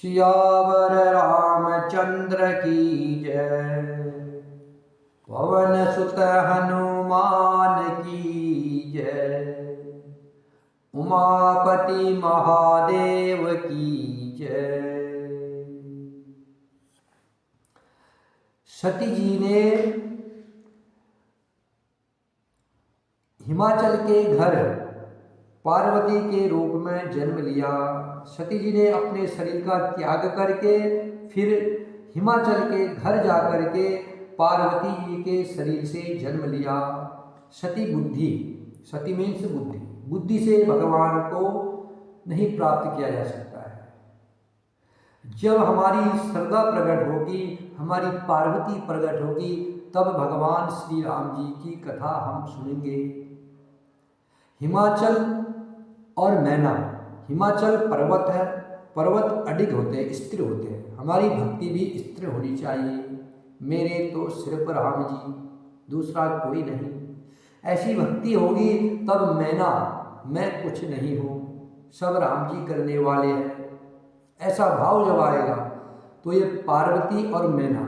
सियावर रामचंद्र की जय। पवन सुत हनुमान की जय। उमापति महादेव की जय। सती जी ने हिमाचल के घर पार्वती के रूप में जन्म लिया। सती जी ने अपने शरीर का त्याग करके फिर हिमाचल के घर जाकर के पार्वती जी के शरीर से जन्म लिया। सती बुद्धि, सती मीन्स बुद्धि, बुद्धि से भगवान को नहीं प्राप्त किया जा सकता है। जब हमारी श्रद्धा प्रकट होगी, हमारी पार्वती प्रकट होगी, तब भगवान श्री राम जी की कथा हम सुनेंगे। हिमाचल और मैना, हिमाचल पर्वत है, पर्वत अडिग होते हैं, स्थिर होते हैं। हमारी भक्ति भी स्थिर होनी चाहिए। मेरे तो सिर पर राम जी, दूसरा कोई नहीं। ऐसी भक्ति होगी तब मैना, मैं कुछ नहीं हूँ, सब राम जी करने वाले हैं, ऐसा भाव जब आएगा तो ये पार्वती और मैना,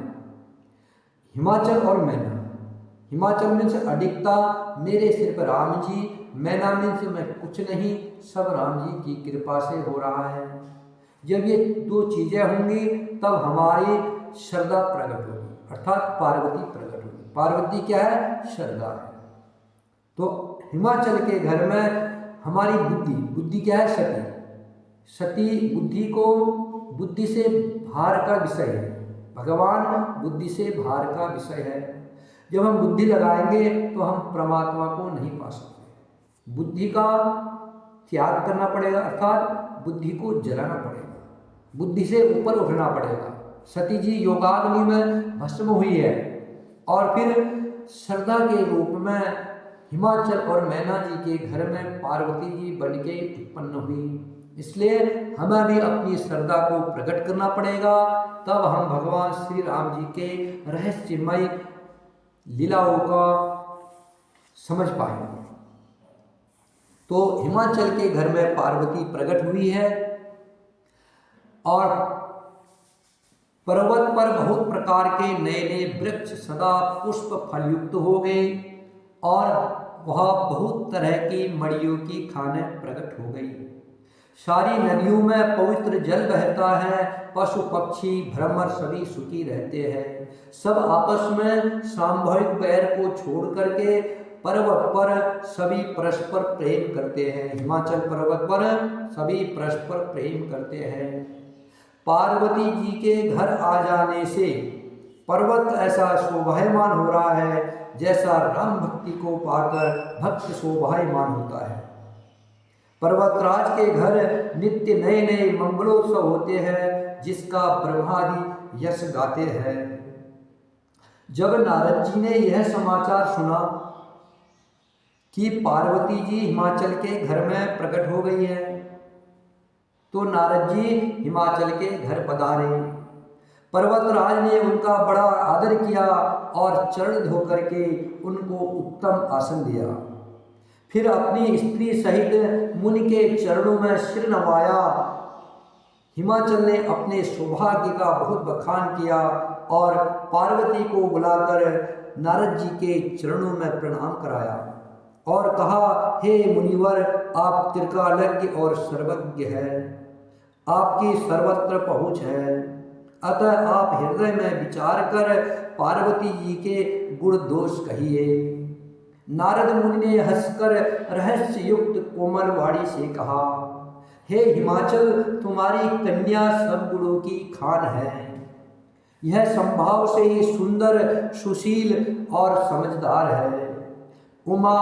हिमाचल और मैना, हिमाचल मीन्स अडिगता, मेरे सिर पर राम जी, मैना मीन्स मैं कुछ नहीं, सब राम जी की कृपा से हो रहा है। जब ये दो चीजें होंगी तब हमारी श्रद्धा प्रकट होगी, अर्थात पार्वती प्रकट होगी। पार्वती क्या है? श्रद्धा है। तो हिमाचल के घर में हमारी बुद्धि, बुद्धि क्या है? सती। सती बुद्धि को, बुद्धि से भार का विषय है, भगवान बुद्धि से भार का विषय है। जब हम बुद्धि लगाएंगे तो हम परमात्मा को नहीं पा सकते। बुद्धि का त्याग करना पड़ेगा, अर्थात बुद्धि को जलाना पड़ेगा, बुद्धि से ऊपर उठना पड़ेगा। सती जी योगाग्नि में भस्म हुई है और फिर श्रद्धा के रूप में हिमाचल और मैना जी के घर में पार्वती जी बन के उत्पन्न हुई। इसलिए हमें भी अपनी श्रद्धा को प्रकट करना पड़ेगा, तब हम भगवान श्री राम जी के रहस्यमय लीलाओं का समझ पाएंगे। तो हिमाचल के घर में पार्वती प्रकट हुई है और पर्वत पर बहुत प्रकार के नए नए वृक्ष सदा पुष्प फलयुक्त हो गए और वह बहुत तरह की मड़ियों की खानें प्रकट हो गई। सारी नदियों में पवित्र जल बहता है, पशु पक्षी भ्रमर सभी सुखी रहते हैं। सब आपस में सामूहिक पैर को छोड़ करके पर्वत पर सभी परस्पर प्रेम करते हैं। हिमाचल पर्वत पर सभी परस्पर प्रेम करते हैं। पार्वती जी के घर आ जाने से पर्वत ऐसा शोभायमान हो रहा है जैसा राम भक्ति को पाकर भक्त शोभायमान होता है। पर्वतराज के घर नित्य नए नए मंगलोत्सव होते हैं, जिसका ब्रह्मादि यश गाते हैं। जब नारद जी ने यह समाचार सुना कि पार्वती जी हिमाचल के घर में प्रकट हो गई है, तो नारद जी हिमाचल के घर पधारे। पर्वतराज ने उनका बड़ा आदर किया और चरण धो करके उनको उत्तम आसन दिया। फिर अपनी स्त्री सहित मुनि के चरणों में सिर नवाया। हिमाचल ने अपने सौभाग्य का बहुत बखान किया और पार्वती को बुलाकर नारद जी के चरणों में प्रणाम कराया और कहा, हे मुनिवर, आप त्रिकालज्ञ और सर्वज्ञ हैं, आपकी सर्वत्र पहुँच है, अतः आप हृदय में विचार कर पार्वती जी के गुण दोष कहिए। नारद मुनि ने हंसकर रहस्य युक्त कोमल वाणी से कहा, हे हिमाचल, तुम्हारी कन्या सब गुणों की खान है। यह संभाव से ही सुंदर, सुशील और समझदार है। उमा,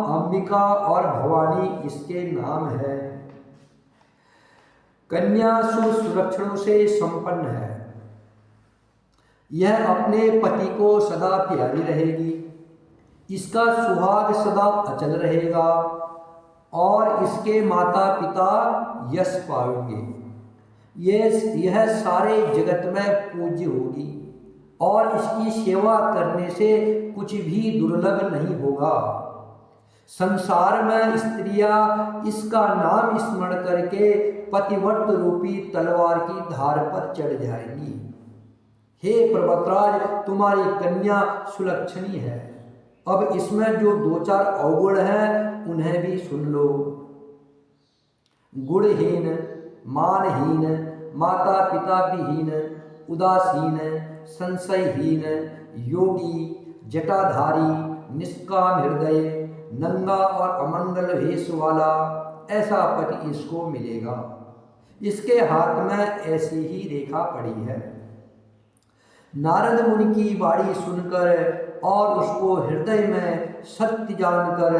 अंबिका और भवानी इसके नाम है। कन्या सुलक्षणों से संपन्न है। यह अपने पति को सदा प्यारी रहेगी, इसका सुहाग सदा अचल रहेगा और इसके माता पिता यश पाएंगे। यह सारे जगत में पूज्य होगी और इसकी सेवा करने से कुछ भी दुर्लभ नहीं होगा। संसार में स्त्रियां इसका नाम स्मरण करके पतिव्रत रूपी तलवार की धार पर चढ़ जाएंगी। हे पर्वतराज, तुम्हारी कन्या सुलक्षणी है। अब इसमें जो दो चार अवगुण हैं उन्हें भी सुन लो। गुणहीन, मानहीन, माता पिता विहीन, उदासीन, संशयहीन, योगी, जटाधारी, निष्काम हृदय, नंगा और अमंगल वेश वाला, ऐसा पति इसको मिलेगा। इसके हाथ में ऐसी ही रेखा पड़ी है। नारद मुनि की वाणी सुनकर और उसको हृदय में सत्य जानकर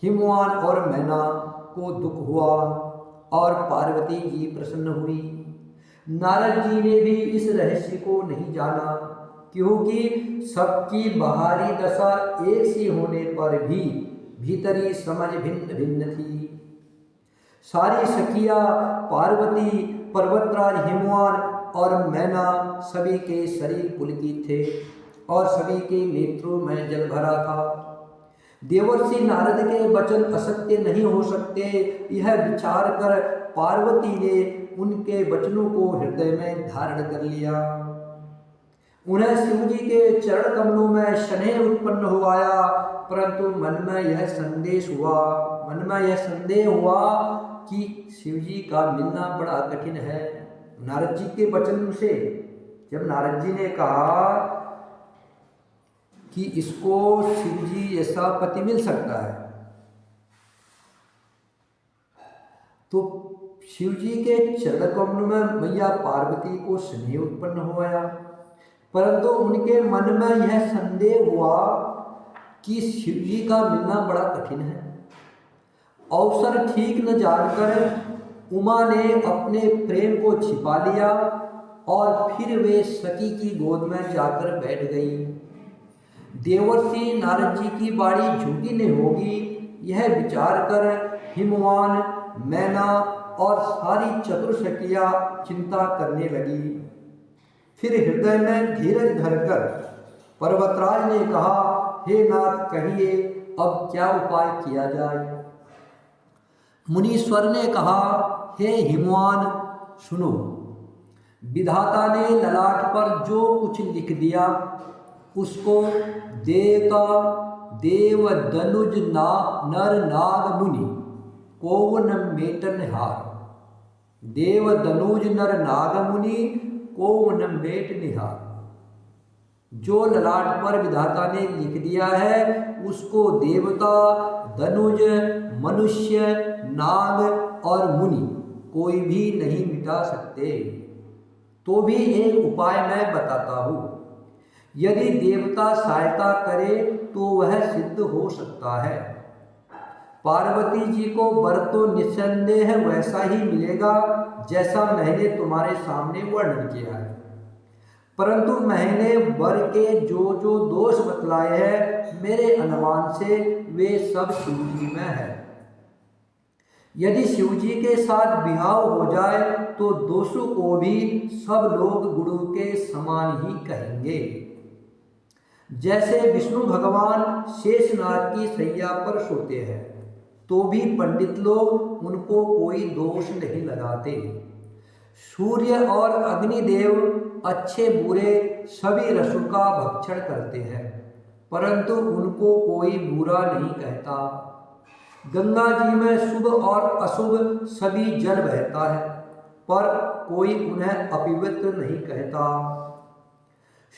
हिमवान और मैना को दुख हुआ और पार्वती जी प्रसन्न हुई। नारद जी ने भी इस रहस्य को नहीं जाना, क्योंकि सबकी बाहरी दशा एक सी होने पर भी भीतरी समझ भिन्न भिन्न थी। सारी सखिया पार्वती, पर्वतराज हिमवान और मैना सभी के शरीर पुलकित थे और सभी के नेत्रों में जल भरा था। देवर्षि नारद के वचन असत्य नहीं हो सकते, यह विचार कर पार्वती ने उनके वचनों को हृदय में धारण कर लिया। उन्हें शिव जी के चरण कमलों में स्नेह उत्पन्न हो आया, परंतु मन में यह संदेह हुआ कि शिव जी का मिलना बड़ा कठिन है। नारद जी के वचन से जब नारद जी ने कहा कि इसको शिव जी ऐसा पति मिल सकता है, तो शिव जी के चरण कमलों में मैया पार्वती को स्नेह उत्पन्न हो आया, परंतु उनके मन में यह संदेह हुआ कि शिव जी का मिलना बड़ा कठिन है। अवसर ठीक न जानकर उमा ने अपने प्रेम को छिपा लिया और फिर वे सती की गोद में जाकर बैठ गई। देवर्षि नारद जी की वाणी झूठी नहीं होगी, यह विचार कर हिमवान, मैना और सारी चतुर्सखिया चिंता करने लगी। फिर हृदय में धीरज धरकर पर्वतराज ने कहा, हे नाथ, कहिए अब क्या उपाय किया जाए। मुनीश्वर ने कहा, हे हिमवान, सुनो। विधाता ने ललाट पर जो कुछ लिख दिया उसको देव दनुज नर नाग मुनि कोवन मेटन हार। देव दनुज नर नाग मुनि कोवन मेट निहार। जो ललाट पर विधाता ने लिख दिया है उसको देवता, दनुज, मनुष्य, नाग और मुनि कोई भी नहीं मिटा सकते। तो भी एक उपाय मैं बताता हूँ। यदि देवता सहायता करे तो वह सिद्ध हो सकता है। पार्वती जी को वर तो निस्संदेह वैसा ही मिलेगा जैसा मैंने तुम्हारे सामने वर्णन किया है, परंतु मैंने वर के जो जो दोष बतलाए हैं मेरे अनुमान से वे सब शिवजी में है। यदि शिवजी के साथ विवाह हो जाए तो दोषों को भी सब लोग गुरु के समान ही कहेंगे। जैसे विष्णु भगवान शेषनाग की सैया पर सोते हैं तो भी पंडित लोग उनको कोई दोष नहीं लगाते। सूर्य और अग्निदेव अच्छे बुरे सभी रसों का भक्षण करते हैं, परंतु उनको कोई बुरा नहीं कहता। गंगा जी में शुभ और अशुभ सभी जल बहता है, पर कोई उन्हें अपवित्र नहीं कहता।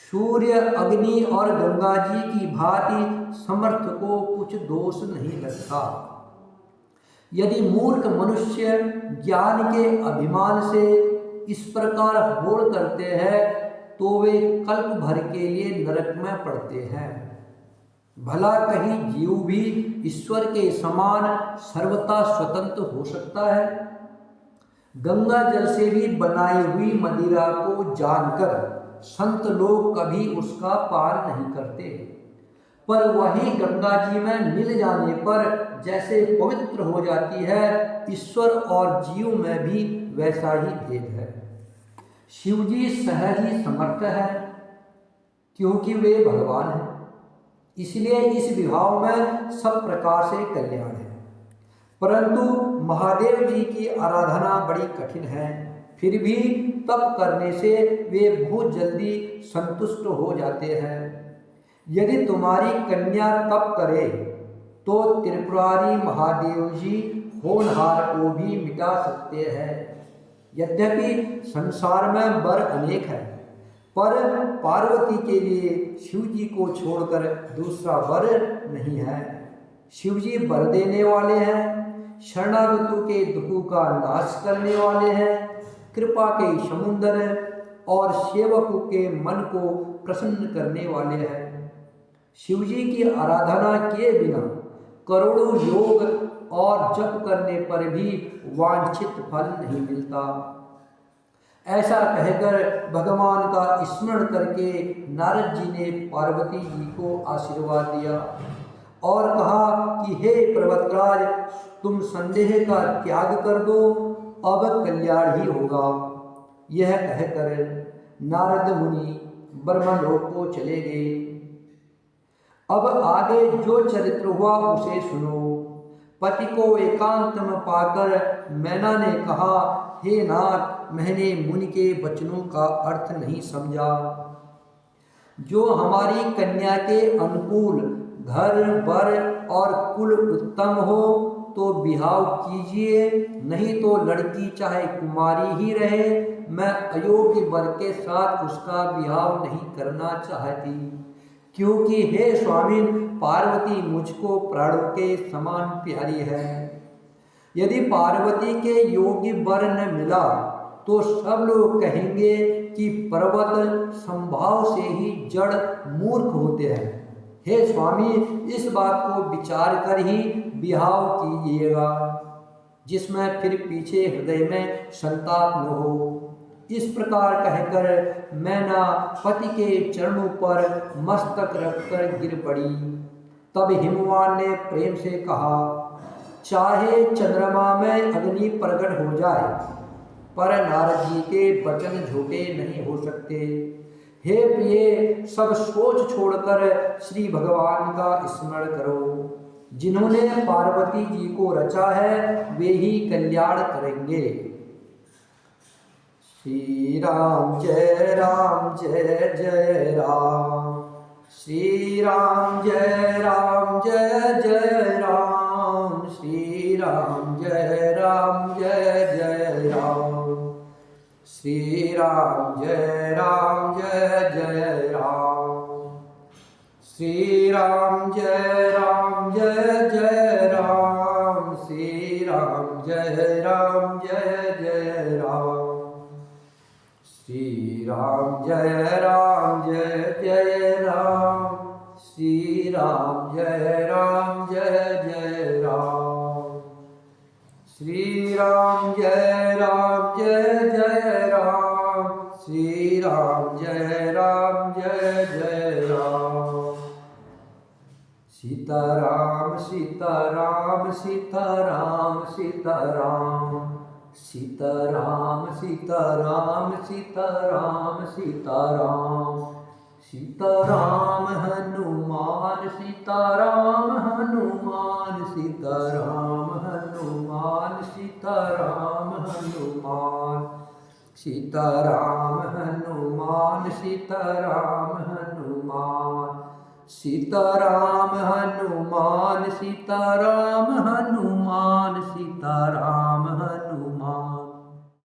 सूर्य, अग्नि और गंगा जी की भांति समर्थ को कुछ दोष नहीं लगता। यदि मूर्ख मनुष्य ज्ञान के अभिमान से इस प्रकार होड़ करते हैं तो वे कल्प भर के लिए नरक में पड़ते हैं। भला कहीं जीव भी ईश्वर के समान सर्वथा स्वतंत्र हो सकता है? गंगा जल से भी बनाई हुई मदिरा को जानकर संत लोग कभी उसका पान नहीं करते, पर वही गंगा जी में मिल जाने पर जैसे पवित्र हो जाती है, ईश्वर और जीव में भी वैसा ही भेद है। शिवजी सहज ही समर्थ है क्योंकि वे भगवान हैं। इसलिए इस विवाह में सब प्रकार से कल्याण है। परंतु महादेव जी की आराधना बड़ी कठिन है, फिर भी तप करने से वे बहुत जल्दी संतुष्ट हो जाते हैं। यदि तुम्हारी कन्या तप करे तो त्रिपुरारी महादेव जी होनहार को भी मिटा सकते हैं। यद्यपि संसार में वर अनेक है, पर पार्वती के लिए शिव जी को छोड़कर दूसरा वर नहीं है। शिव जी वर देने वाले हैं, शरणागतों के दुखों का नाश करने वाले हैं, कृपा के समुद्र और सेवकों के मन को प्रसन्न करने वाले हैं। शिव जी की आराधना किए बिना करोड़ों योग और जप करने पर भी वांछित फल नहीं मिलता। ऐसा कहकर भगवान का स्मरण करके नारद जी ने पार्वती जी को आशीर्वाद दिया और कहा कि हे पर्वतराज, तुम संदेह का त्याग कर दो, अब कल्याण ही होगा। यह कहकर नारद मुनि ब्रह्मलोक को चले गए। अब आगे जो चरित्र हुआ उसे सुनो। पति को एकांत में पाकर मैना ने कहा, हे नाथ, मैंने मुनि के वचनों का अर्थ नहीं समझा। जो हमारी कन्या के अनुकूल घर वर और कुल उत्तम हो तो विवाह कीजिए, नहीं तो लड़की चाहे कुमारी ही रहे, मैं अयोग्य वर के साथ उसका विवाह नहीं करना चाहती, क्योंकि हे स्वामी, पार्वती मुझको प्राणों के समान प्यारी है। यदि पार्वती के योग्य वर न मिला तो सब लोग कहेंगे कि पर्वत संभाव से ही जड़ मूर्ख होते हैं। हे स्वामी, इस बात को विचार कर ही विवाह कीजिएगा, जिसमें फिर पीछे हृदय में संताप न हो। इस प्रकार कहकर मैना पति के चरणों पर मस्तक रखकर गिर पड़ी। तब हिमवान ने प्रेम से कहा, चाहे चंद्रमा में अग्नि प्रकट हो जाए, पर नारद जी के वचन झूठे नहीं हो सकते। हे प्रिय, सब सोच छोड़कर श्री भगवान का स्मरण करो। जिन्होंने पार्वती जी को रचा है वे ही कल्याण करेंगे। श्री राम जय राम जय जय राम, श्री राम जय जय राम, श्री राम जय जय राम, श्री राम जय जय राम, श्री राम जय जय राम, श्री राम जय जय राम, श्री राम जय जय राम, श्री राम जय जय राम, श्री राम जय जय राम, श्री राम जय जय राम। सीताराम सीताराम सीताराम सीताराम, सीताराम सीताराम सीताराम सीताराम, सीताराम हनुमान सीताराम हनुमान, सीताराम हनुमान सीताराम हनुमान, सीताराम हनुमान सीताराम हनुमान, सीताराम हनुमान सीताराम हनुमान, सीताराम हनुमान